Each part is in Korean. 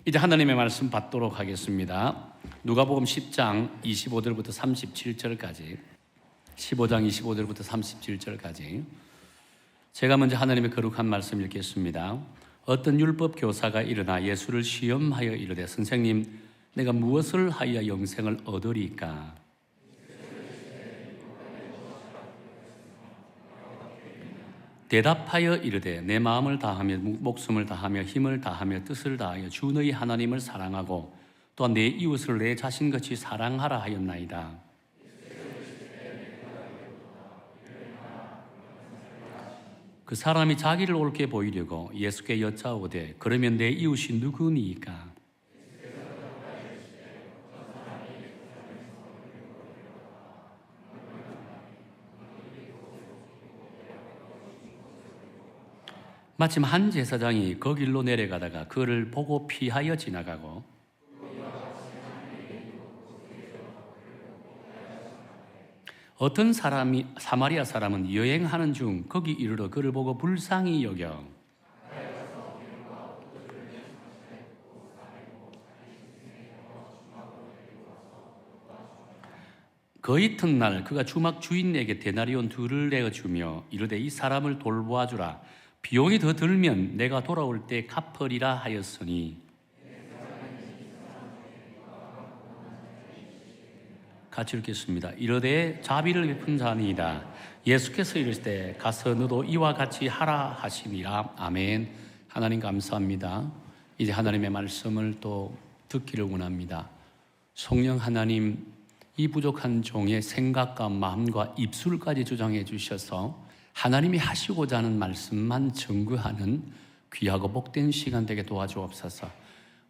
이제 하나님의 말씀 받도록 하겠습니다. 누가복음 10장 25절부터 37절까지 15장 25절부터 37절까지 제가 먼저 하나님의 거룩한 말씀 읽겠습니다. 어떤 율법 교사가 일어나 예수를 시험하여 이르되 선생님 내가 무엇을 하여 영생을 얻으리까? 대답하여 이르되 내 마음을 다하며 목숨을 다하며 힘을 다하며 뜻을 다하여 주 너희 하나님을 사랑하고 또한 내 이웃을 내 자신같이 사랑하라 하였나이다. 그 사람이 자기를 옳게 보이려고 예수께 여짜오되 그러면 내 이웃이 누구니까? 마침 한 제사장이 그 길로 내려가다가 그를 보고 피하여 지나가고 어떤 사람이 사마리아 사람은 여행하는 중 거기 이르러 그를 보고 불쌍히 여겨 그 이튿날 그가 주막 주인에게 데나리온 둘을 내어 주며 이르되 이 사람을 돌보아 주라. 비용이 더 들면 내가 돌아올 때 갚으리라 하였으니 같이 읽겠습니다. 이르되 자비를 베푼 자니이다. 예수께서 이르시되 가서 너도 이와 같이 하라 하시니라. 아멘. 하나님 감사합니다. 이제 하나님의 말씀을 또 듣기를 원합니다. 성령 하나님, 이 부족한 종의 생각과 마음과 입술까지 조정해 주셔서 하나님이 하시고자 하는 말씀만 증거하는 귀하고 복된 시간 되게 도와주옵소서.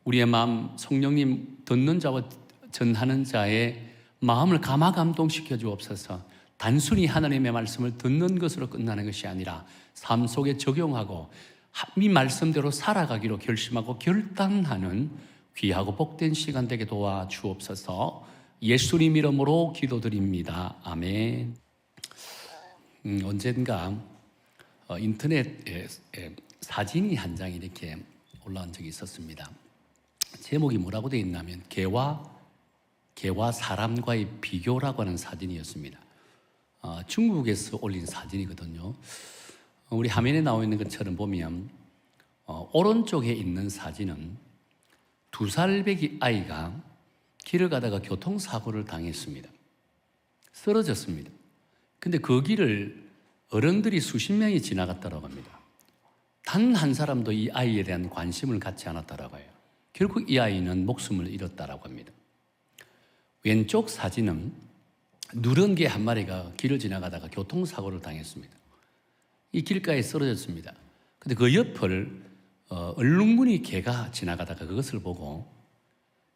우리의 마음, 성령님 듣는 자와 전하는 자의 마음을 감화감동시켜 주옵소서. 단순히 하나님의 말씀을 듣는 것으로 끝나는 것이 아니라 삶 속에 적용하고 이 말씀대로 살아가기로 결심하고 결단하는 귀하고 복된 시간 되게 도와주옵소서. 예수님 이름으로 기도드립니다. 아멘. 언젠가 인터넷에 사진이 한 장이 이렇게 올라온 적이 있었습니다. 제목이 뭐라고 되어 있냐면 개와 사람과의 비교라고 하는 사진이었습니다. 중국에서 올린 사진이거든요. 우리 화면에 나와 있는 것처럼 보면 오른쪽에 있는 사진은 2살배기 아이가 길을 가다가 교통사고를 당했습니다. 쓰러졌습니다. 근데 그 길을 어른들이 수십 명이 지나갔다고 합니다. 단 한 사람도 이 아이에 대한 관심을 갖지 않았다고 해요. 결국 이 아이는 목숨을 잃었다고 합니다. 왼쪽 사진은 누런 개 한 마리가 길을 지나가다가 교통사고를 당했습니다. 이 길가에 쓰러졌습니다. 근데 그 옆을 얼룩무늬 개가 지나가다가 그것을 보고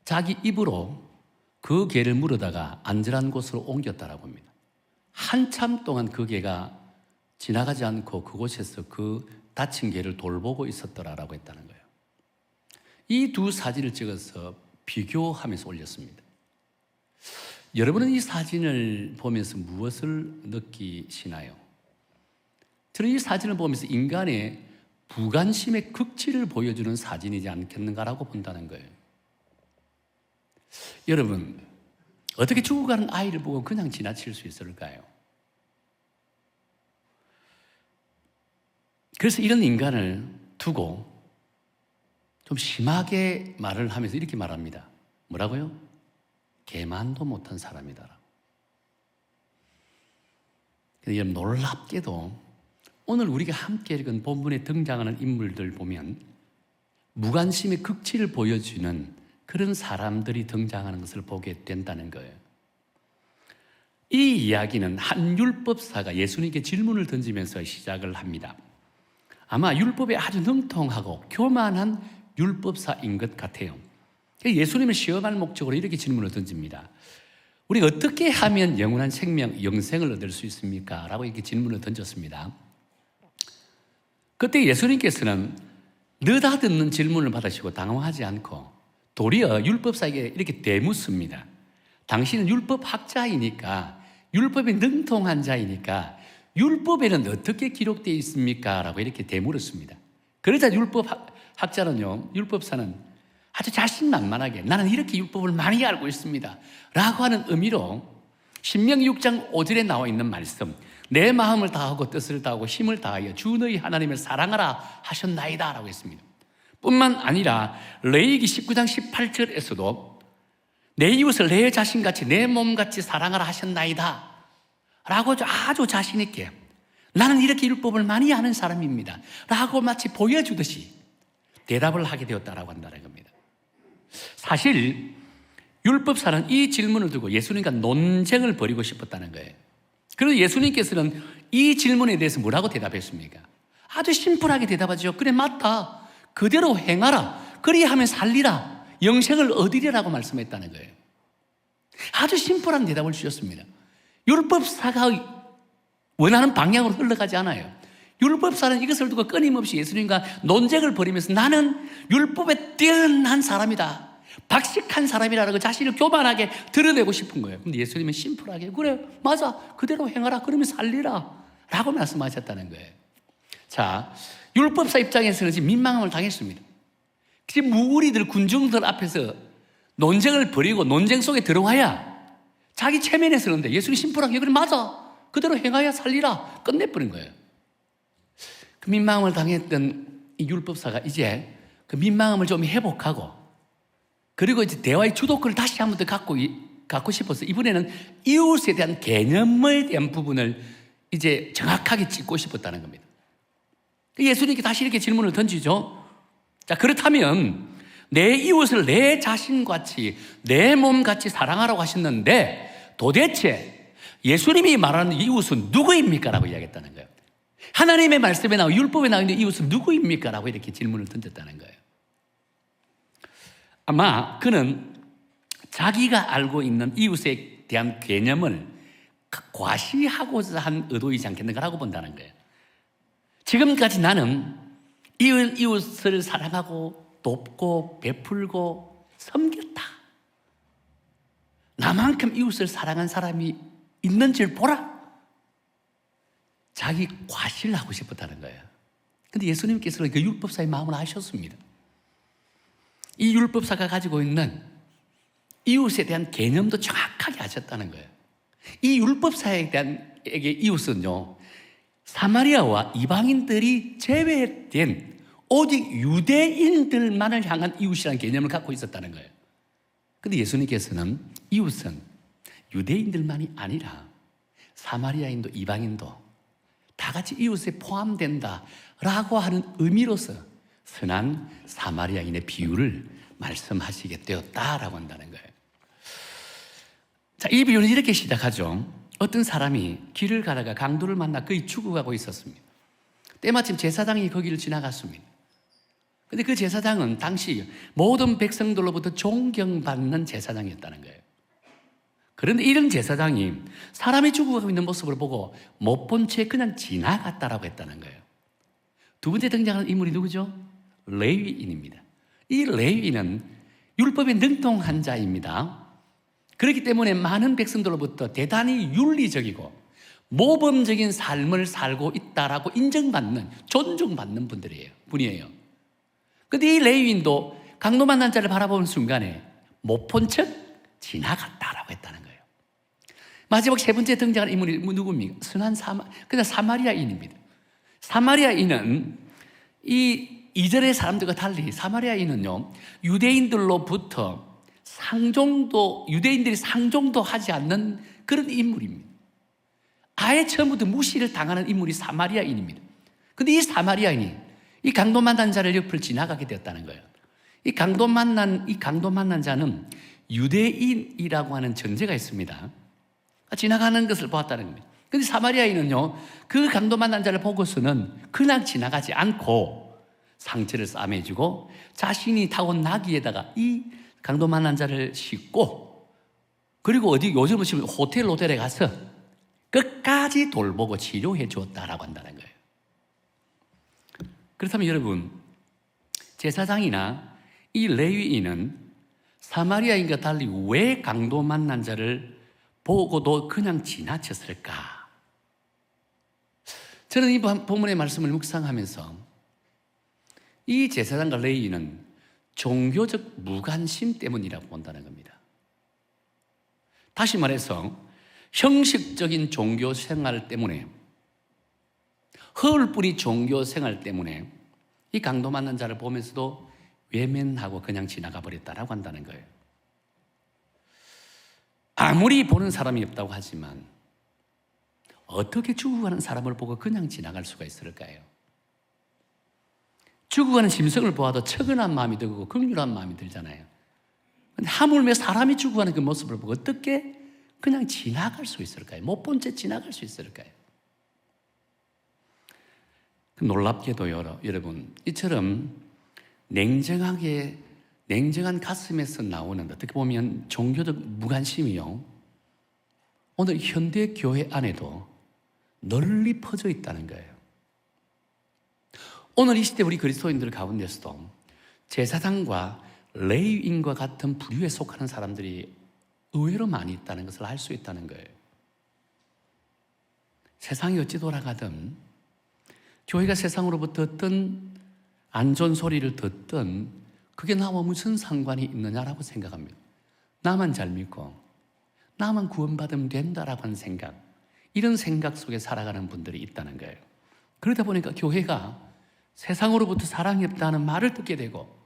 자기 입으로 그 개를 물어다가 안전한 곳으로 옮겼다고 합니다. 한참 동안 그 개가 지나가지 않고 그곳에서 그 다친 개를 돌보고 있었더라라고 했다는 거예요. 이 두 사진을 찍어서 비교하면서 올렸습니다. 여러분은 이 사진을 보면서 무엇을 느끼시나요? 저는 이 사진을 보면서 인간의 부관심의 극치를 보여주는 사진이지 않겠는가라고 본다는 거예요. 여러분, 어떻게 죽어가는 아이를 보고 그냥 지나칠 수 있을까요? 그래서 이런 인간을 두고 좀 심하게 말을 하면서 이렇게 말합니다. 뭐라고요? 개만도 못한 사람이다. 여러분, 놀랍게도 오늘 우리가 함께 읽은 본문에 등장하는 인물들 보면 무관심의 극치를 보여주는 그런 사람들이 등장하는 것을 보게 된다는 거예요. 이 이야기는 한 율법사가 예수님께 질문을 던지면서 시작을 합니다. 아마 율법에 아주 능통하고 교만한 율법사인 것 같아요. 예수님을 시험할 목적으로 이렇게 질문을 던집니다. 우리가 어떻게 하면 영원한 생명, 영생을 얻을 수 있습니까? 라고 이렇게 질문을 던졌습니다. 그때 예수님께서는 느닷없는 질문을 받으시고 당황하지 않고 도리어 율법사에게 이렇게 대묻습니다. 당신은 율법학자이니까, 율법에 능통한 자이니까 율법에는 어떻게 기록되어 있습니까? 라고 이렇게 대물었습니다. 그러자 율법학자는요, 율법사는 아주 자신만만하게 나는 이렇게 율법을 많이 알고 있습니다 라고 하는 의미로 신명기 6장 5절에 나와 있는 말씀, 내 마음을 다하고 뜻을 다하고 힘을 다하여 주 너희 하나님을 사랑하라 하셨나이다 라고 했습니다. 뿐만 아니라 레위기 19장 18절에서도 내 이웃을 내 자신같이 내 몸같이 사랑하라 하셨나이다 라고 아주 자신 있게 나는 이렇게 율법을 많이 아는 사람입니다 라고 마치 보여주듯이 대답을 하게 되었다라고 한다는 겁니다. 사실 율법사는 이 질문을 두고 예수님과 논쟁을 벌이고 싶었다는 거예요. 그래서 예수님께서는 이 질문에 대해서 뭐라고 대답했습니까? 아주 심플하게 대답하죠. 그래, 맞다. 그대로 행하라. 그리하면 살리라. 영생을 얻으리라고 말씀했다는 거예요. 아주 심플한 대답을 주셨습니다. 율법사가 원하는 방향으로 흘러가지 않아요. 율법사는 이것을 두고 끊임없이 예수님과 논쟁을 벌이면서 나는 율법에 뛰어난 사람이다, 박식한 사람이라고 자신을 교만하게 드러내고 싶은 거예요. 근데 예수님은 심플하게 그래, 맞아, 그대로 행하라. 그러면 살리라 라고 말씀하셨다는 거예요. 자, 율법사 입장에서는 지금 민망함을 당했습니다. 지금 무리들, 군중들 앞에서 논쟁을 벌이고 논쟁 속에 들어와야 자기 체면에 서는데 예수님이 심플하게 그래, 맞아, 그대로 행하여 살리라 끝내버린 거예요. 그 민망함을 당했던 이 율법사가 이제 그 민망함을 좀 회복하고, 그리고 이제 대화의 주도권을 다시 한 번 더 갖고 싶어서 이번에는 이웃에 대한 개념에 대한 부분을 이제 정확하게 짚고 싶었다는 겁니다. 예수님께 다시 이렇게 질문을 던지죠. 자, 그렇다면 내 이웃을 내 자신같이 내 몸같이 사랑하라고 하셨는데 도대체 예수님이 말하는 이웃은 누구입니까? 라고 이야기했다는 거예요. 하나님의 말씀에 나오고 율법에 나와 있는 이웃은 누구입니까? 라고 이렇게 질문을 던졌다는 거예요. 아마 그는 자기가 알고 있는 이웃에 대한 개념을 과시하고자 한 의도이지 않겠는가라고 본다는 거예요. 지금까지 나는 이웃을 사랑하고 돕고 베풀고 섬겼다. 나만큼 이웃을 사랑한 사람이 있는지를 보라. 자기 과시를 하고 싶었다는 거예요. 그런데 예수님께서는 그 율법사의 마음을 아셨습니다. 이 율법사가 가지고 있는 이웃에 대한 개념도 정확하게 아셨다는 거예요. 이 율법사에 대한 이웃은요, 사마리아와 이방인들이 제외된 오직 유대인들만을 향한 이웃이라는 개념을 갖고 있었다는 거예요. 그런데 예수님께서는 이웃은 유대인들만이 아니라 사마리아인도 이방인도 다 같이 이웃에 포함된다라고 하는 의미로서 선한 사마리아인의 비유를 말씀하시게 되었다라고 한다는 거예요. 자, 이 비유는 이렇게 시작하죠. 어떤 사람이 길을 가다가 강도를 만나 거의 죽어가고 있었습니다. 때마침 제사장이 거기를 지나갔습니다. 그런데 그 제사장은 당시 모든 백성들로부터 존경받는 제사장이었다는 거예요. 그런데 이런 제사장이 사람이 죽어가고 있는 모습을 보고 못 본 채 그냥 지나갔다라고 했다는 거예요. 두 번째 등장하는 인물이 누구죠? 레위인입니다. 이 레위인은 율법에 능통한 자입니다. 그렇기 때문에 많은 백성들로부터 대단히 윤리적이고 모범적인 삶을 살고 있다라고 인정받는, 존중받는 분이에요. 그런데 이 레위인도 강도 만난 자를 바라보는 순간에 못 본 척 지나갔다라고 했다는 거예요. 마지막 세 번째 등장하는 인물이 누굽니까? 선한 그냥 사마리아인입니다. 사마리아인은 이 이전의 사람들과 달리 사마리아인은요, 유대인들로부터 유대인들이 상종도 하지 않는 그런 인물입니다. 아예 처음부터 무시를 당하는 인물이 사마리아인입니다. 그런데 이 사마리아인이 이 강도 만난 자를 옆을 지나가게 되었다는 거예요. 이 강도 만난 자는 유대인이라고 하는 전제가 있습니다. 지나가는 것을 보았다는 겁니다. 그런데 사마리아인은요, 그 강도 만난 자를 보고서는 그냥 지나가지 않고 상처를 싸매주고 자신이 타고 나귀에다가 이 강도 만난 자를 싣고, 그리고 요즘은 호텔에 가서 끝까지 돌보고 치료해 주었다라고 한다는 거예요. 그렇다면 여러분, 제사장이나 이 레위인은 사마리아인과 달리 왜 강도 만난 자를 보고도 그냥 지나쳤을까? 저는 이 본문의 말씀을 묵상하면서 이 제사장과 레위인은 종교적 무관심 때문이라고 본다는 겁니다. 다시 말해서 형식적인 종교 생활 때문에, 허울뿐이 종교 생활 때문에 이 강도 맞는 자를 보면서도 외면하고 그냥 지나가 버렸다라고 한다는 거예요. 아무리 보는 사람이 없다고 하지만 어떻게 죽어가는 사람을 보고 그냥 지나갈 수가 있을까요? 죽어가는 짐승을 보아도 측은한 마음이 들고 긍휼한 마음이 들잖아요. 근데 하물며 사람이 죽어가는 그 모습을 보고 어떻게 그냥 지나갈 수 있을까요? 못 본 채 지나갈 수 있을까요? 놀랍게도 여러분, 이처럼 냉정한 가슴에서 나오는, 어떻게 보면 종교적 무관심이요, 오늘 현대 교회 안에도 널리 퍼져 있다는 거예요. 오늘 이 시대 우리 그리스도인들 가운데서도 제사장과 레위인과 같은 부류에 속하는 사람들이 의외로 많이 있다는 것을 알 수 있다는 거예요. 세상이 어찌 돌아가든, 교회가 세상으로부터 어떤 안 좋은 소리를 듣든 그게 나와 무슨 상관이 있느냐라고 생각합니다. 나만 잘 믿고 나만 구원받으면 된다라고 하는 생각, 이런 생각 속에 살아가는 분들이 있다는 거예요. 그러다 보니까 교회가 세상으로부터 사랑이 없다는 말을 듣게 되고,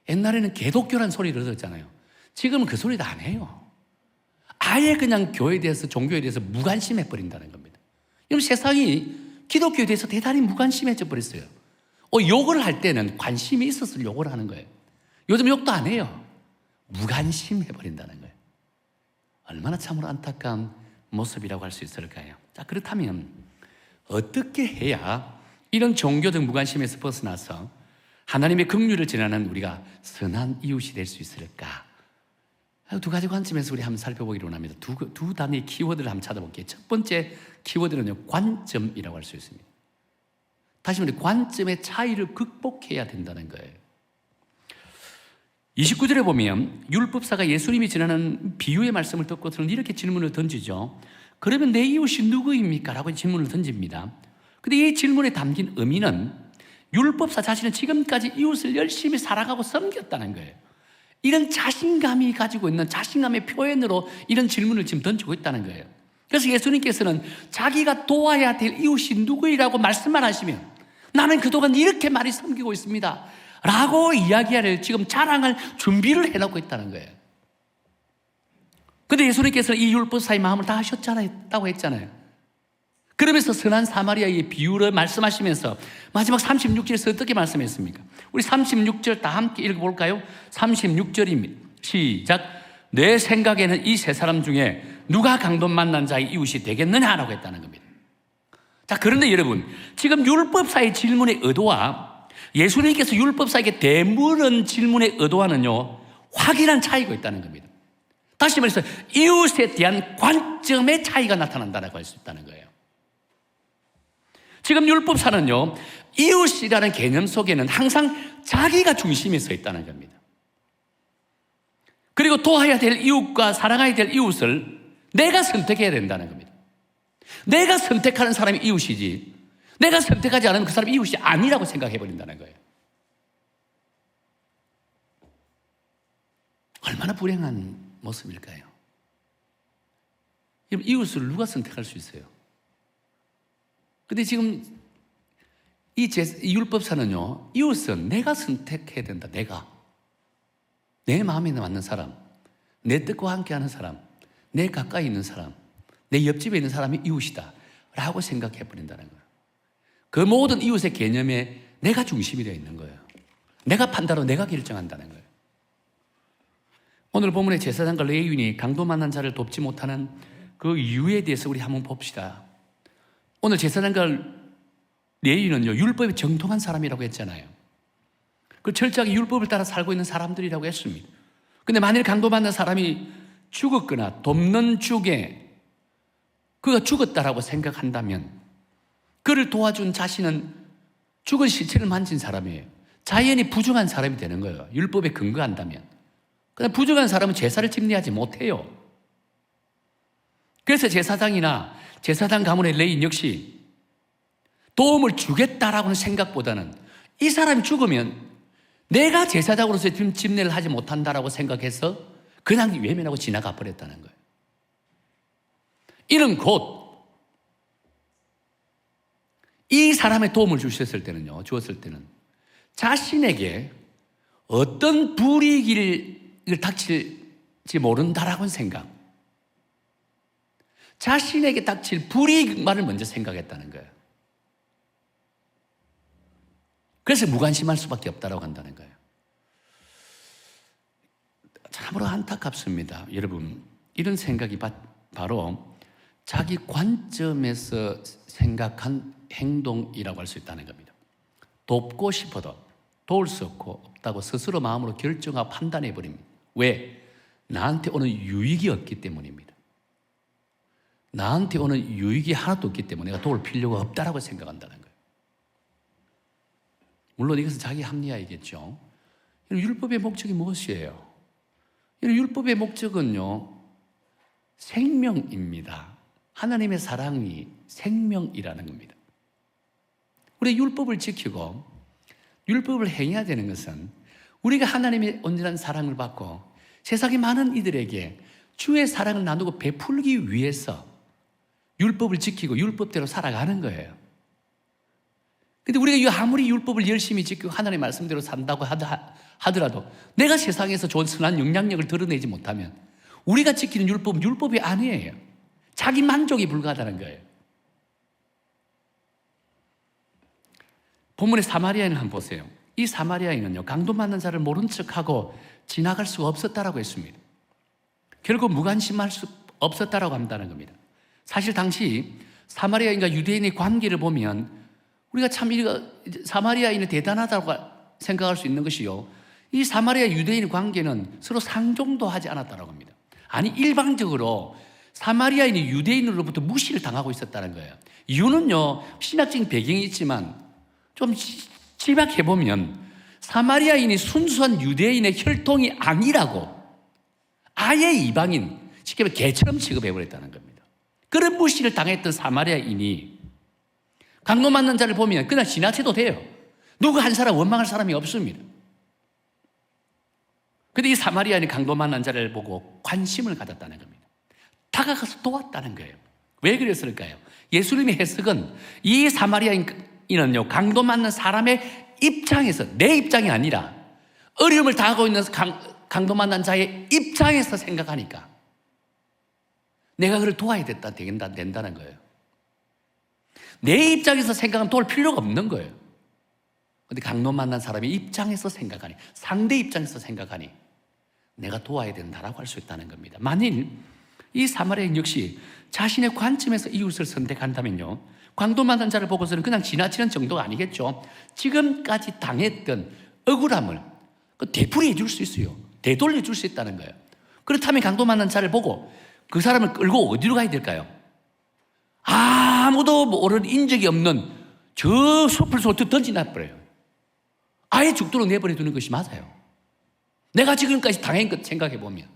옛날에는 개독교란 소리를 들었잖아요. 지금은 그 소리도 안 해요. 아예 그냥 교회에 대해서, 종교에 대해서 무관심해 버린다는 겁니다. 여러분, 세상이 기독교에 대해서 대단히 무관심해져 버렸어요. 욕을 할 때는 관심이 있어서 욕을 하는 거예요. 요즘 욕도 안 해요. 무관심해 버린다는 거예요. 얼마나 참으로 안타까운 모습이라고 할 수 있을까요? 자, 그렇다면 어떻게 해야 이런 종교적 무관심에서 벗어나서 하나님의 긍휼을 전하는 우리가 선한 이웃이 될 수 있을까? 두 가지 관점에서 우리 한번 살펴보기로 합니다. 두 단위의 키워드를 한번 찾아볼게요. 첫 번째 키워드는요, 관점이라고 할 수 있습니다. 다시 말해 관점의 차이를 극복해야 된다는 거예요. 29절에 보면 율법사가 예수님이 전하는 비유의 말씀을 듣고서는 이렇게 질문을 던지죠. 그러면 내 이웃이 누구입니까? 라고 질문을 던집니다. 근데 이 질문에 담긴 의미는 율법사 자신은 지금까지 이웃을 열심히 살아가고 섬겼다는 거예요. 이런 자신감이 가지고 있는 자신감의 표현으로 이런 질문을 지금 던지고 있다는 거예요. 그래서 예수님께서는 자기가 도와야 될 이웃이 누구이라고 말씀만 하시면 나는 그동안 이렇게 많이 섬기고 있습니다 라고 이야기를 지금 자랑할 준비를 해놓고 있다는 거예요. 근데 예수님께서는 이 율법사의 마음을 다 하셨다고 했잖아요. 그러면서 선한 사마리아의 비유를 말씀하시면서 마지막 36절에서 어떻게 말씀했습니까? 우리 36절 다 함께 읽어볼까요? 36절입니다. 시작. 내 생각에는 이 세 사람 중에 누가 강도 만난 자의 이웃이 되겠느냐라고 했다는 겁니다. 자, 그런데 여러분, 지금 율법사의 질문의 의도와 예수님께서 율법사에게 대물은 질문의 의도와는요, 확연한 차이가 있다는 겁니다. 다시 말해서 이웃에 대한 관점의 차이가 나타난다고 할 수 있다는 거예요. 지금 율법사는요, 이웃이라는 개념 속에는 항상 자기가 중심에 서 있다는 겁니다. 그리고 도와야 될 이웃과 사랑해야 될 이웃을 내가 선택해야 된다는 겁니다. 내가 선택하는 사람이 이웃이지, 내가 선택하지 않으면 그 사람이 이웃이 아니라고 생각해버린다는 거예요. 얼마나 불행한 모습일까요? 이웃을 누가 선택할 수 있어요? 근데 지금 이 율법사는요, 이웃은 내가 선택해야 된다. 내 마음에 맞는 사람, 내 뜻과 함께하는 사람, 내 가까이 있는 사람, 내 옆집에 있는 사람이 이웃이다 라고 생각해버린다는 거예요. 그 모든 이웃의 개념에 내가 중심이 되어 있는 거예요. 내가 판단하고 내가 결정한다는 거예요. 오늘 본문의 제사장과 레위인이 강도 만난 자를 돕지 못하는 그 이유에 대해서 우리 한번 봅시다. 오늘 제사장과 레위인은요, 율법에 정통한 사람이라고 했잖아요. 그 철저하게 율법을 따라 살고 있는 사람들이라고 했습니다. 근데 만일 강도 만난 사람이 죽었거나 돕는 중에 그가 죽었다라고 생각한다면 그를 도와준 자신은 죽은 시체를 만진 사람이에요. 자연히 부정한 사람이 되는 거예요. 율법에 근거한다면. 그냥 부정한 사람은 제사를 집례하지 못해요. 그래서 제사장이나 제사장 가문의 레위인 역시 도움을 주겠다라고는 생각보다는 이 사람이 죽으면 내가 제사장으로서 집례를 하지 못한다라고 생각해서 그냥 외면하고 지나가 버렸다는 거예요. 이는 곧 이 사람의 도움을 주었을 때는 자신에게 어떤 불이익을 닥칠지 모른다라고 생각, 자신에게 닥칠 불이익만을 먼저 생각했다는 거예요. 그래서 무관심할 수밖에 없다고 한다는 거예요. 참으로 안타깝습니다. 여러분, 이런 생각이 바로 자기 관점에서 생각한 행동이라고 할 수 있다는 겁니다. 돕고 싶어도 도울 수 없다고 스스로 마음으로 결정하고 판단해 버립니다. 왜? 나한테 오는 유익이 없기 때문입니다. 나한테 오는 유익이 하나도 없기 때문에 내가 도울 필요가 없다라고 생각한다는 거예요. 물론 이것은 자기 합리화이겠죠. 율법의 목적이 무엇이에요? 율법의 목적은요, 생명입니다. 하나님의 사랑이 생명이라는 겁니다. 우리 율법을 지키고 율법을 행해야 되는 것은 우리가 하나님의 온전한 사랑을 받고 세상의 많은 이들에게 주의 사랑을 나누고 베풀기 위해서 율법을 지키고 율법대로 살아가는 거예요. 근데 우리가 아무리 율법을 열심히 지키고 하나님의 말씀대로 산다고 하더라도 내가 세상에서 좋은 선한 영향력을 드러내지 못하면 우리가 지키는 율법은 율법이 아니에요. 자기 만족이 불가하다는 거예요. 본문의 사마리아인을 한번 보세요. 이 사마리아인은요, 강도 맞는 자를 모른 척하고 지나갈 수가 없었다라고 했습니다. 결국 무관심할 수 없었다라고 한다는 겁니다. 사실 당시 사마리아인과 유대인의 관계를 보면 우리가 참 사마리아인이 대단하다고 생각할 수 있는 것이요, 이 사마리아 유대인의 관계는 서로 상종도 하지 않았다고 합니다. 아니, 일방적으로 사마리아인이 유대인으로부터 무시를 당하고 있었다는 거예요. 이유는요, 신학적인 배경이 있지만 좀 집약해보면 사마리아인이 순수한 유대인의 혈통이 아니라고 아예 이방인, 쉽게 말해 개처럼 취급해버렸다는 겁니다. 그런 무시를 당했던 사마리아인이 강도 맞는 자를 보면 그냥 지나쳐도 돼요. 누구 한 사람 원망할 사람이 없습니다. 그런데 이 사마리아인이 강도 맞는 자를 보고 관심을 가졌다는 겁니다. 다가가서 도왔다는 거예요. 왜 그랬을까요? 예수님의 해석은 이 사마리아인은요, 강도 맞는 사람의 입장에서, 내 입장이 아니라 어려움을 당하고 있는 강도 만난 자의 입장에서 생각하니까 내가 그를 도와야 된다는 거예요. 내 입장에서 생각하면 도울 필요가 없는 거예요. 그런데 강도 만난 사람의 입장에서 생각하니, 상대 입장에서 생각하니 내가 도와야 된다라고 할 수 있다는 겁니다. 만일 이 사마리아인 역시 자신의 관점에서 이웃을 선택한다면요, 강도 만난 자를 보고서는 그냥 지나치는 정도가 아니겠죠. 지금까지 당했던 억울함을 되풀이해 줄 수 있어요. 되돌려 줄 수 있다는 거예요. 그렇다면 강도 만난 자를 보고 그 사람을 끌고 어디로 가야 될까요? 아무도 모르는 인적이 없는 저 숲을 속으로 던져놔버려요. 아예 죽도록 내버려 두는 것이 맞아요. 내가 지금까지 당한 것 생각해보면.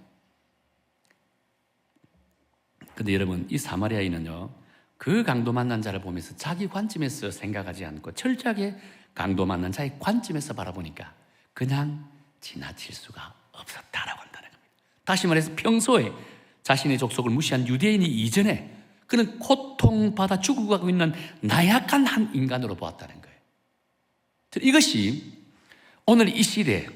근데 여러분, 이 사마리아인은요, 그 강도 만난 자를 보면서 자기 관점에서 생각하지 않고 철저하게 강도 만난 자의 관점에서 바라보니까 그냥 지나칠 수가 없었다라고 한다는 겁니다. 다시 말해서 평소에 자신의 족속을 무시한 유대인이 이전에 그는 고통받아 죽어가고 있는 나약한 한 인간으로 보았다는 거예요. 이것이 오늘 이 시대에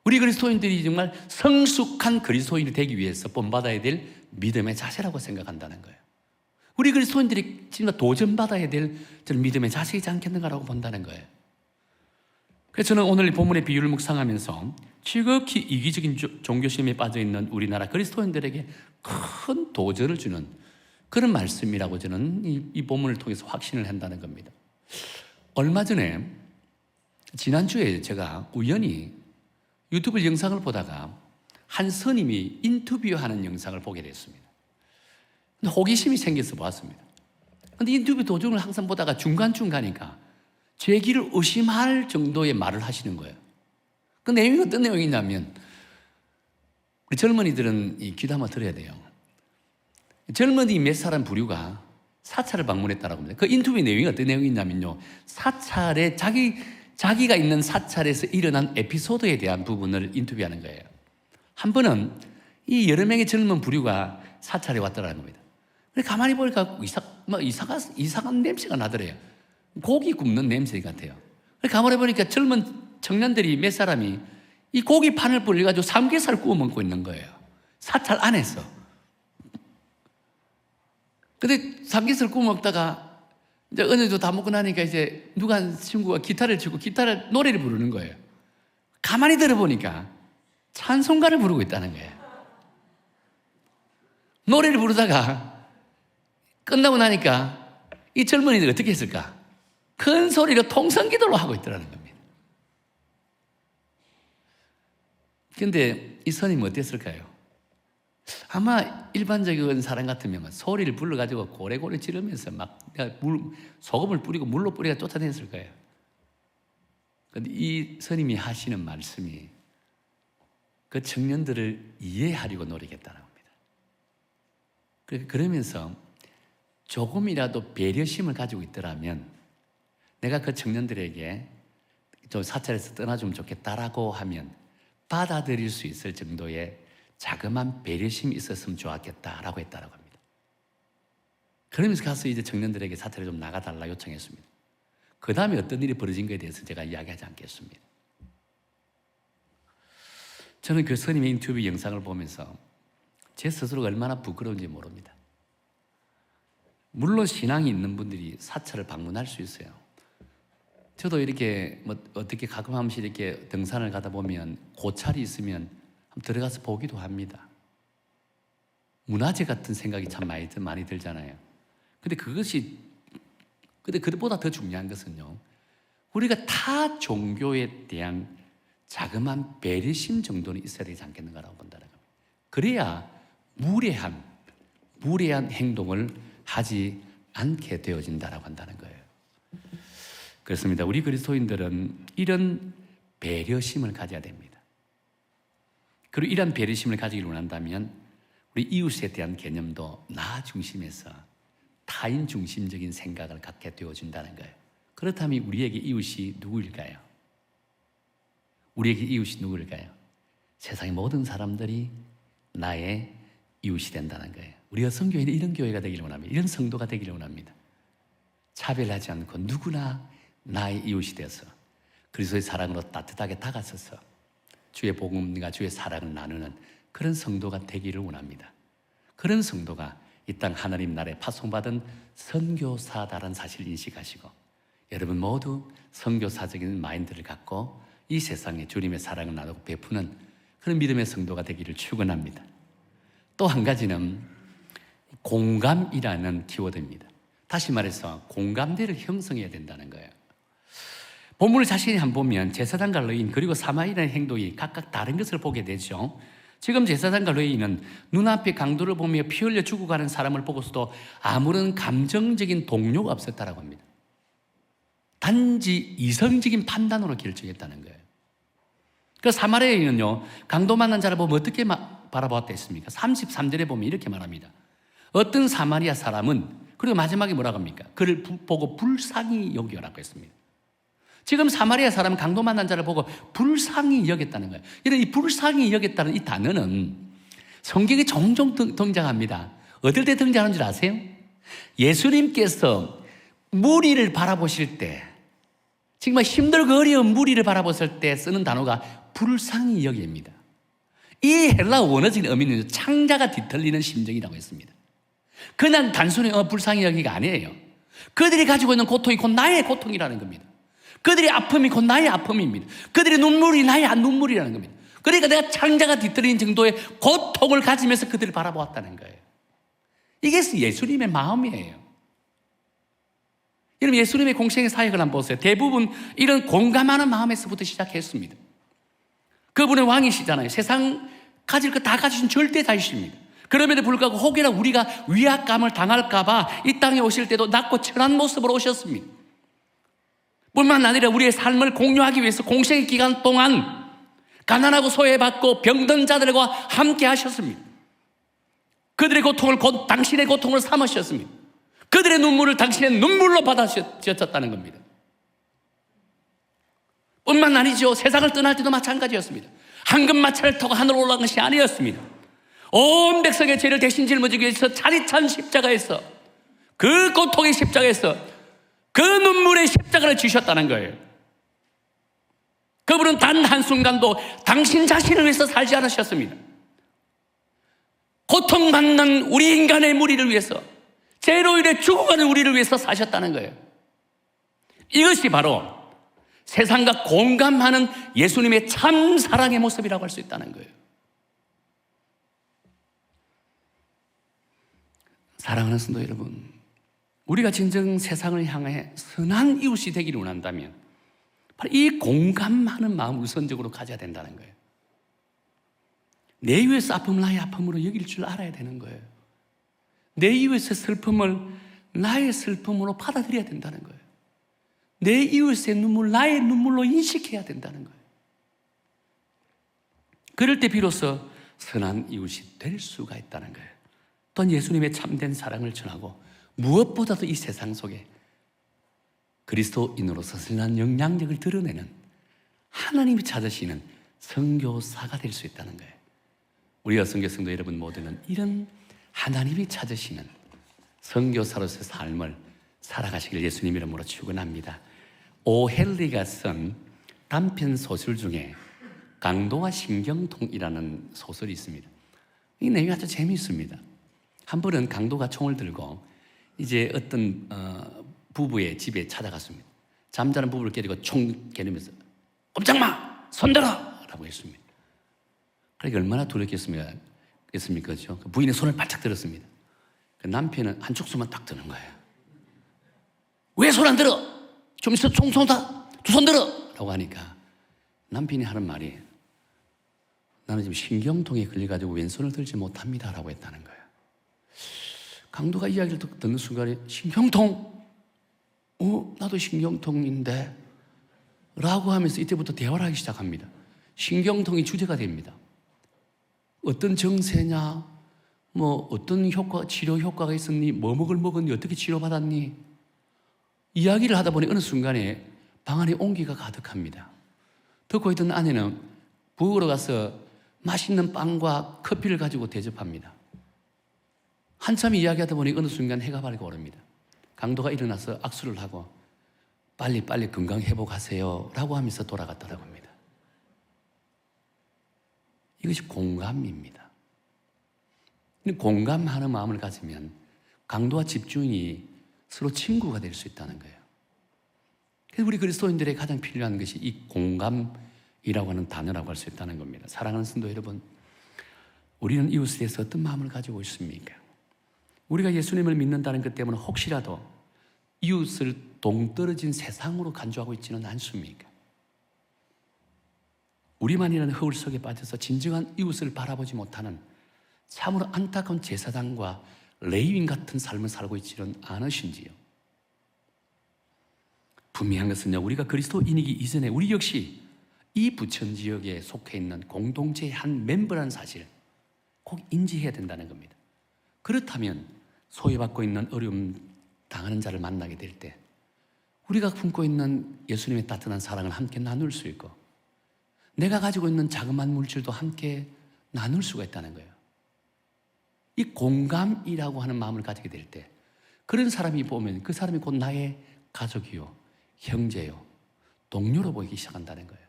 우리 그리스도인들이 정말 성숙한 그리스도인이 되기 위해서 본받아야 될 믿음의 자세라고 생각한다는 거예요. 우리 그리스도인들이 진짜 도전받아야 될 믿음의 자세이지 않겠는가라고 본다는 거예요. 그래서 저는 오늘 본문의 비유를 묵상하면서 지극히 이기적인 종교심에 빠져있는 우리나라 그리스도인들에게 큰 도전을 주는 그런 말씀이라고 저는 이 본문을 통해서 확신을 한다는 겁니다. 얼마 전에 지난주에 제가 우연히 유튜브 영상을 보다가 한 스님이 인터뷰하는 영상을 보게 됐습니다. 근데 호기심이 생겨서 보았습니다. 근데 인터뷰 도중을 항상 보다가 중간중간이니까 제 길을 의심할 정도의 말을 하시는 거예요. 그 내용이 어떤 내용이냐면, 우리 젊은이들은 이 귀담아 들어야 돼요. 젊은이 몇 사람 부류가 사찰을 방문했다라고 합니다. 그 인터뷰 내용이 어떤 내용이냐면요, 사찰에 자기 자기가 있는 사찰에서 일어난 에피소드에 대한 부분을 인터뷰하는 거예요. 한 번은 이 여러 명의 젊은 부류가 사찰에 왔더라는 겁니다. 근데 가만히 보니까 이상한 냄새가 나더래요. 고기 굽는 냄새 같아요. 가만히 보니까 젊은 청년들이 몇 사람이 이 고기 판을 불려가지고 삼겹살 구워 먹고 있는 거예요. 사찰 안에서. 근데 삼겹살 구워 먹다가 이제 어느 정도 다 먹고 나니까 이제 누가 한 친구가 기타를 치고 노래를 부르는 거예요. 가만히 들어보니까 찬송가를 부르고 있다는 거예요. 노래를 부르다가 끝나고 나니까 이 젊은이들이 어떻게 했을까? 큰 소리로 통성기도를 하고 있더라는 겁니다. 그런데 이 스님은 어땠을까요? 아마 일반적인 사람 같으면 소리를 불러가지고 고래고래 지르면서 막 소금을 뿌리고 물로 뿌리가 쫓아냈을 거예요. 그런데 이 스님이 하시는 말씀이 그 청년들을 이해하려고 노력했다는 겁니다. 그러면서 조금이라도 배려심을 가지고 있더라면 내가 그 청년들에게 좀 사찰에서 떠나주면 좋겠다라고 하면 받아들일 수 있을 정도의 자그마한 배려심이 있었으면 좋았겠다라고 했다라고 합니다. 그러면서 가서 이제 청년들에게 사찰에 좀 나가달라 요청했습니다. 그 다음에 어떤 일이 벌어진 것에 대해서 제가 이야기하지 않겠습니다. 저는 그 스님의 인터뷰 영상을 보면서 제 스스로가 얼마나 부끄러운지 모릅니다. 물론 신앙이 있는 분들이 사찰을 방문할 수 있어요. 저도 이렇게 어떻게 가끔 한 번씩 이렇게 등산을 가다 보면 고찰이 있으면 한번 들어가서 보기도 합니다. 문화재 같은 생각이 참 많이 들잖아요. 근데 그것보다 더 중요한 것은요, 우리가 타 종교에 대한 자그마한 배려심 정도는 있어야 되지 않겠는가라고 본다는 겁니다. 그래야 무례한 행동을 하지 않게 되어진다라고 한다는 거예요. 그렇습니다. 우리 그리스도인들은 이런 배려심을 가져야 됩니다. 그리고 이런 배려심을 가지기를 원한다면 우리 이웃에 대한 개념도 나 중심에서 타인 중심적인 생각을 갖게 되어준다는 거예요. 그렇다면 우리에게 이웃이 누구일까요? 우리에게 이웃이 누구일까요? 세상의 모든 사람들이 나의 이웃이 된다는 거예요. 우리 여성교회는 이런 교회가 되기를 원합니다. 이런 성도가 되기를 원합니다. 차별하지 않고 누구나 나의 이웃이 되어서 그리스도의 사랑으로 따뜻하게 다가서서 주의 복음과 주의 사랑을 나누는 그런 성도가 되기를 원합니다. 그런 성도가 이 땅 하나님 나라에 파송받은 선교사다라는 사실을 인식하시고 여러분 모두 선교사적인 마인드를 갖고 이 세상에 주님의 사랑을 나누고 베푸는 그런 믿음의 성도가 되기를 축원합니다. 또 한 가지는 공감이라는 키워드입니다. 다시 말해서 공감대를 형성해야 된다는 거예요. 본문을 자세히 한번 보면 제사장과 레위인 그리고 사마리아의 행동이 각각 다른 것을 보게 되죠. 지금 제사장과 레위인은 눈앞에 강도를 보며 피 흘려 죽어가는 사람을 보고서도 아무런 감정적인 동요가 없었다라고 합니다. 단지 이성적인 판단으로 결정했다는 거예요. 그 사마리아인은요, 강도 만난 자를 보면 어떻게 바라보았다 했습니까? 33절에 보면 이렇게 말합니다. 어떤 사마리아 사람은, 그리고 마지막에 뭐라고 합니까? 그를 보고 불쌍히 여기라고 했습니다. 지금 사마리아 사람은 강도 만난 자를 보고 불쌍히 여겼다는 거예요. 이런 이 불쌍히 여겼다는 이 단어는 성경에 종종 등장합니다. 어떨 때 등장하는 줄 아세요? 예수님께서 무리를 바라보실 때, 정말 힘들고 어려운 무리를 바라보실 때 쓰는 단어가 불쌍히 여깁니다. 이 헬라 원어적인 의미는 창자가 뒤틀리는 심정이라고 했습니다. 그냥 단순히 불쌍히 여기가 아니에요. 그들이 가지고 있는 고통이 곧 나의 고통이라는 겁니다. 그들의 아픔이 곧 나의 아픔입니다. 그들의 눈물이 나의 눈물이라는 겁니다. 그러니까 내가 창자가 뒤틀리는 정도의 고통을 가지면서 그들을 바라보았다는 거예요. 이게 예수님의 마음이에요. 여러분, 예수님의 공생의 사역을 한번 보세요. 대부분 이런 공감하는 마음에서부터 시작했습니다. 그분은 왕이시잖아요. 세상 가질 거 다 가지신 절대자이십니다. 그럼에도 불구하고 혹여나 우리가 위압감을 당할까봐 이 땅에 오실 때도 낮고 천한 모습으로 오셨습니다. 뿐만 아니라 우리의 삶을 공유하기 위해서 공생의 기간 동안 가난하고 소외받고 병든 자들과 함께 하셨습니다. 그들의 고통을 곧 당신의 고통을 삼으셨습니다. 그들의 눈물을 당신의 눈물로 받아주셨다는 겁니다. 뿐만 아니죠. 세상을 떠날 때도 마찬가지였습니다. 황금마차를 타고 하늘로 올라간 것이 아니었습니다. 온 백성의 죄를 대신 짊어지기 위해서 차디찬 십자가에서, 그 고통의 십자가에서 그 눈물의 십자가를 지셨다는 거예요. 그분은 단 한순간도 당신 자신을 위해서 살지 않으셨습니다. 고통받는 우리 인간의 무리를 위해서, 죄로 인해 죽어가는 우리를 위해서 사셨다는 거예요. 이것이 바로 세상과 공감하는 예수님의 참 사랑의 모습이라고 할 수 있다는 거예요. 사랑하는 성도 여러분, 우리가 진정 세상을 향해 선한 이웃이 되기를 원한다면 바로 이 공감하는 마음을 우선적으로 가져야 된다는 거예요. 내 이웃의 아픔을 나의 아픔으로 여길 줄 알아야 되는 거예요. 내 이웃의 슬픔을 나의 슬픔으로 받아들여야 된다는 거예요. 내 이웃의 눈물 나의 눈물로 인식해야 된다는 거예요. 그럴 때 비로소 선한 이웃이 될 수가 있다는 거예요. 또한 예수님의 참된 사랑을 전하고 무엇보다도 이 세상 속에 그리스도인으로서 선한 영향력을 드러내는 하나님이 찾으시는 선교사가 될 수 있다는 거예요. 우리가 선교 성도 여러분 모두는 이런 하나님이 찾으시는 선교사로서의 삶을 살아가시길 예수님 이름으로 축원합니다. 오헨리가 쓴 단편 소설 중에 강도와 신경통이라는 소설이 있습니다. 이 내용이 아주 재미있습니다. 한 번은 강도가 총을 들고 이제 어떤 부부의 집에 찾아갔습니다. 잠자는 부부를 깨리고 총 겨누면서 꼼짝마! 손들어! 라고 했습니다. 그러니까 얼마나 두렵겠습니까? 그죠? 그 부인의 손을 바짝 들었습니다. 그 남편은 한쪽 손만 딱 드는 거예요. 왜 손 안 들어? 좀 있어 총 쏜다. 두 손 들어! 라고 하니까 남편이 하는 말이 나는 지금 신경통에 걸려가지고 왼손을 들지 못합니다. 라고 했다는 거예요. 강도가 이야기를 듣는 순간에 신경통? 나도 신경통인데? 라고 하면서 이때부터 대화를 하기 시작합니다. 신경통이 주제가 됩니다. 어떤 정세냐? 어떤 치료 효과가 있었니? 뭐 먹었니? 어떻게 치료받았니? 이야기를 하다 보니 어느 순간에 방 안에 온기가 가득합니다. 듣고 있던 아내는 부엌으로 가서 맛있는 빵과 커피를 가지고 대접합니다. 한참 이야기하다 보니 어느 순간 해가 밝고 오릅니다. 강도가 일어나서 악수를 하고 빨리 건강 회복하세요 라고 하면서 돌아갔다고 합니다. 이것이 공감입니다. 공감하는 마음을 가지면 강도와 집주인이 서로 친구가 될 수 있다는 거예요. 그래서 우리 그리스도인들의 가장 필요한 것이 이 공감이라고 하는 단어라고 할 수 있다는 겁니다. 사랑하는 성도 여러분, 우리는 이웃에 대해서 어떤 마음을 가지고 있습니까? 우리가 예수님을 믿는다는 것 때문에 혹시라도 이웃을 동떨어진 세상으로 간주하고 있지는 않습니까? 우리만이라는 허울 속에 빠져서 진정한 이웃을 바라보지 못하는 참으로 안타까운 제사장과 레위인 같은 삶을 살고 있지는 않으신지요? 분명한 것은요, 우리가 그리스도인이기 이전에 우리 역시 이 부천 지역에 속해 있는 공동체의 한 멤버라는 사실 꼭 인지해야 된다는 겁니다. 그렇다면 소외받고 있는 어려움 당하는 자를 만나게 될 때 우리가 품고 있는 예수님의 따뜻한 사랑을 함께 나눌 수 있고 내가 가지고 있는 자그마한 물질도 함께 나눌 수가 있다는 거예요. 이 공감이라고 하는 마음을 가지게 될 때 그런 사람이 보면 그 사람이 곧 나의 가족이요, 형제요, 동료로 보이기 시작한다는 거예요.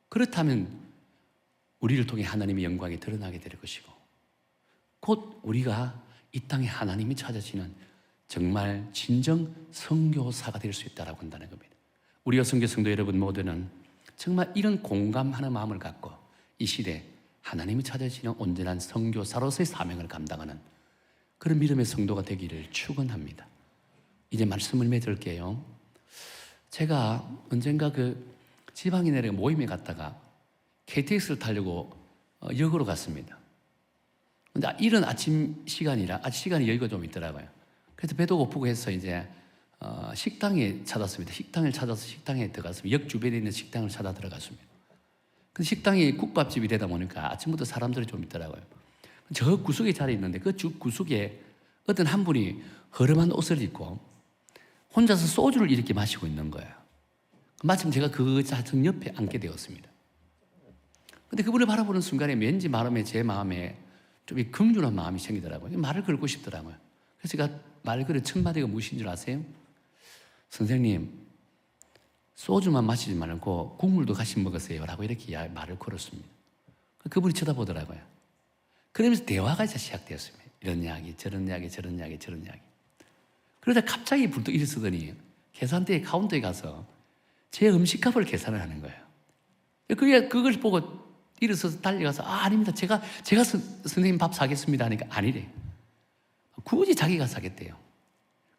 그렇다면 우리를 통해 하나님의 영광이 드러나게 될 것이고 곧 우리가 이 땅에 하나님이 찾아지는 정말 진정 선교사가 될 수 있다고 한다는 겁니다. 우리가 선교 성도 여러분 모두는 정말 이런 공감하는 마음을 갖고 이 시대 하나님이 찾아지는 온전한 선교사로서의 사명을 감당하는 그런 믿음의 성도가 되기를 축원합니다. 이제 말씀을 맺을게요. 제가 언젠가 그 지방에 내려 모임에 갔다가 KTX를 타려고 역으로 갔습니다. 근데 이른 아침 시간이라 아침 시간이 여유가 좀 있더라고요. 그래서 배도 고프고 해서 이제 식당에 찾았습니다. 식당을 찾아서 식당에 들어갔습니다. 역 주변에 있는 식당을 찾아 들어갔습니다. 근데 식당이 국밥집이 되다 보니까 아침부터 사람들이 좀 있더라고요. 저 구석에 자리에 있는데 그 구석에 어떤 한 분이 허름한 옷을 입고 혼자서 소주를 이렇게 마시고 있는 거예요. 마침 제가 그 자정 옆에 앉게 되었습니다. 근데 그분을 바라보는 순간에 왠지 제 마음에 좀 긍휼한 마음이 생기더라고요. 말을 걸고 싶더라고요. 그래서 제가 말을 걸어 첫 마디가 무엇인 줄 아세요? 선생님, 소주만 마시지 말고 국물도 같이 먹으세요 라고 이렇게 말을 걸었습니다. 그분이 쳐다보더라고요. 그러면서 대화가 시작되었습니다. 이런 이야기, 저런 이야기, 저런 이야기, 저런 이야기. 그러다 갑자기 불뚝 일어서더니 계산대에 카운터에 가서 제 음식값을 계산을 하는 거예요. 그걸 보고 일어서서 달려가서 아닙니다. 제가 선생님 밥 사겠습니다 하니까 아니래. 굳이 자기가 사겠대요.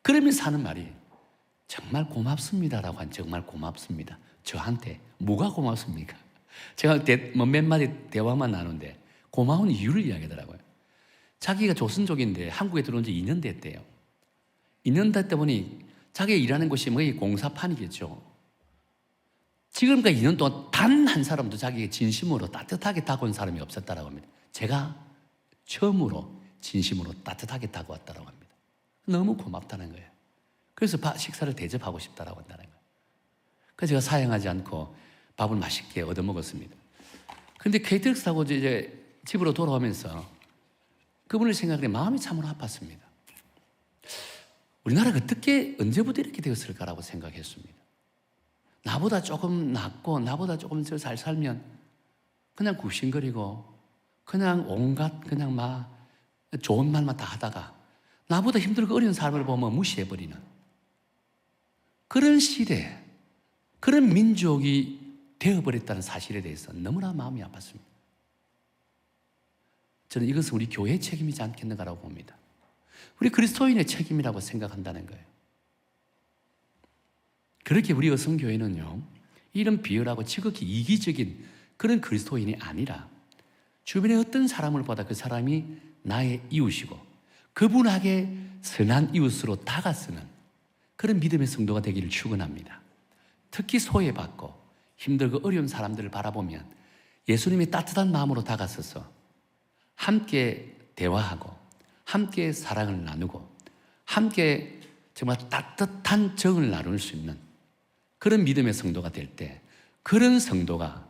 그러면서 하는 말이 정말 고맙습니다라고 한 정말 고맙습니다. 저한테 뭐가 고맙습니까? 제가 몇 마디 대화만 나누는데 고마운 이유를 이야기하더라고요. 자기가 조선족인데 한국에 들어온 지 2년 됐대요. 2년 됐다 보니 자기가 일하는 곳이 뭐 공사판이겠죠. 지금까지 2년 동안 단 한 사람도 자기가 진심으로 따뜻하게 다가온 사람이 없었다고 합니다. 제가 처음으로 진심으로 따뜻하게 다가왔다고 합니다. 너무 고맙다는 거예요. 그래서 식사를 대접하고 싶다고 한다는 거예요. 그래서 제가 사양하지 않고 밥을 맛있게 얻어먹었습니다. 그런데 KTX 타고 이제 집으로 돌아오면서 그분을 생각해 마음이 참으로 아팠습니다. 우리나라가 어떻게 언제부터 이렇게 되었을까라고 생각했습니다. 나보다 조금 낫고 나보다 조금 더 잘 살면 그냥 굽신거리고 그냥 온갖 그냥 좋은 말만 다 하다가 나보다 힘들고 어려운 사람을 보면 무시해버리는 그런 시대, 그런 민족이 되어버렸다는 사실에 대해서 너무나 마음이 아팠습니다. 저는 이것은 우리 교회의 책임이지 않겠는가라고 봅니다. 우리 그리스도인의 책임이라고 생각한다는 거예요. 그렇게 우리 여성교회는요, 이런 비열하고 지극히 이기적인 그런 그리스도인이 아니라 주변에 어떤 사람을 보다 그 사람이 나의 이웃이고 그분에게 선한 이웃으로 다가서는 그런 믿음의 성도가 되기를 축원합니다. 특히 소외받고 힘들고 어려운 사람들을 바라보면 예수님의 따뜻한 마음으로 다가서서 함께 대화하고 함께 사랑을 나누고 함께 정말 따뜻한 정을 나눌 수 있는 그런 믿음의 성도가 될 때 그런 성도가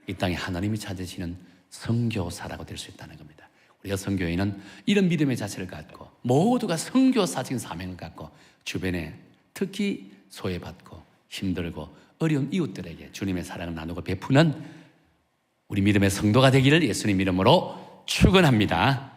이 땅에 하나님이 찾으시는 선교사라고 될 수 있다는 겁니다. 우리 여성교회는 이런 믿음의 자세를 갖고 모두가 선교사적인 사명을 갖고 주변에 특히 소외받고 힘들고 어려운 이웃들에게 주님의 사랑을 나누고 베푸는 우리 믿음의 성도가 되기를 예수님 이름으로 축원합니다.